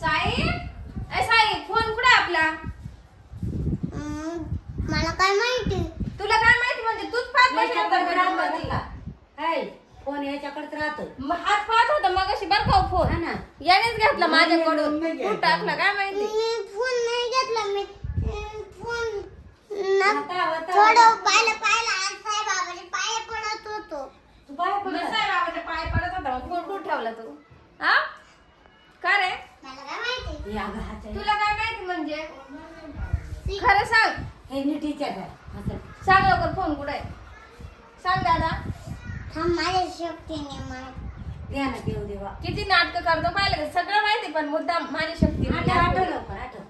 Sai Sai phone कुठे आहे आपला? मला काय माहिती. तुला काय माहिती म्हणजे तूच पाहत बसला हाय फोन याच्याकडेच राहतो. हात पाहत होता मग अशी बर का फोन हा ना. यानेच घेतला माझ्याकडून. नाही कुठं टाकला काय माहिती. मी फोन नाही घेतला. मी फोन होता. थोडं पाहिलं आणि साईबाबाचे पाय पडत होतो. तू बाय मग साईबाबाच्या पाय पडत होता मग फोन कुठं ठेवला तू? हा का रे? मला काय माहिती. या घराच्या तुला काय माहिती म्हणजे खरं सांग. हे नीटीच्या घर असं सांग लवकर फोन कुठे आहे? सांग दादा. थांब माझ्या शक्तीने मला ध्यानात येऊ देवा. किती नाटक करतो पाहिलं का? सगळं माहिती पण मुद्दा माझी शक्ती नाही आठव दाखवली. लवकर आठव.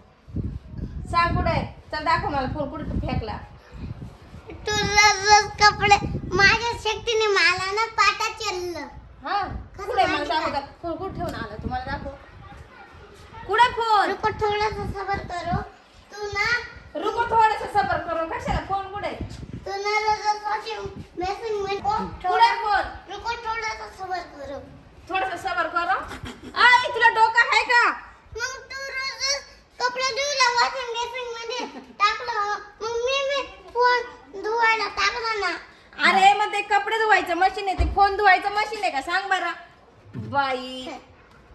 सांग कुठे आहे? चल दाखव मला फोन कुठे तू फेकला. तुझा रोज कपडे माझ्या शक्तीने मला ना पाटा चललं. हा कुठे आहे? मला दाखव. फोन कुठे ठेवून आला तुम्हाला दाखव. कुठे फोन? रुको थोडंसं सबर करो. तू ना रुको थोडस सबर करून कशाला फोन कुठे आहे? तू ना रोज वॉशिंग मशीन मध्ये कुठे फोन? रुको थोडंसं सबर करो. थोडस सबर करो. आई तुला डोकं आहे का? मग तू रोज कपडे धुवायला वॉशिंग मशीन मध्ये टाकलं. मग मी फोन धुवायला टाकला ना. अरे मग ते कपडे धुवायचं मशीन आहे ते फोन धुवायचं मशीन आहे का? सांग बरं बाई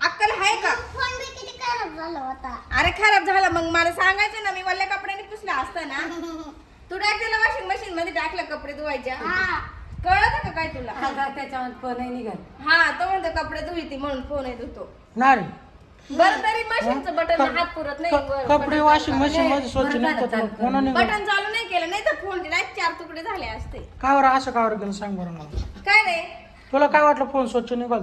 अक्कल आहे का? फोन बी किती खराब झाला होता. अरे खराब झाला मग मला सांगायचं ना. मी वल्ल्या कपड्याने पुसला असता ना. तू टाकलेलं वॉशिंग मशीन मध्ये टाकलं कपडे धुवायच्या. हा कळत का काय तुला? त्याच्यावर फोनही निघाल. हा तो म्हणतो कपडे धुईती म्हणून फोन येत होतो. नाही बरं तरी मशीनचं बटन हात पुरत नाही. कपडे वॉशिंग मशीन मध्ये स्वच्छ निघतात कोणा निघत बटन चालू नाही केलं नाही तर फोन डायरेक्ट 4 तुकडे झाले असते. का बरं असं का बरं केलं सांग बरं मला. काय रे तुला काय वाटलं फोन स्वच्छ निघाल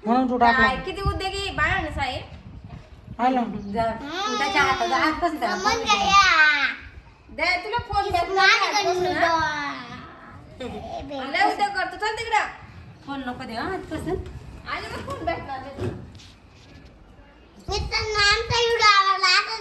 म्हणून तू टाकला काय किती उद्योगी बाळाने साहेब. आहे ना. त्याच्या हातात हात कसं त्याला मग फोन दिला? या दे तुला फोन लय उद्योग करतो. चल तिकडं. फोन नको दे हा कसं. आले मग फोन भेटणार नाही. मी तर नाम तर एवढा आवडला. आता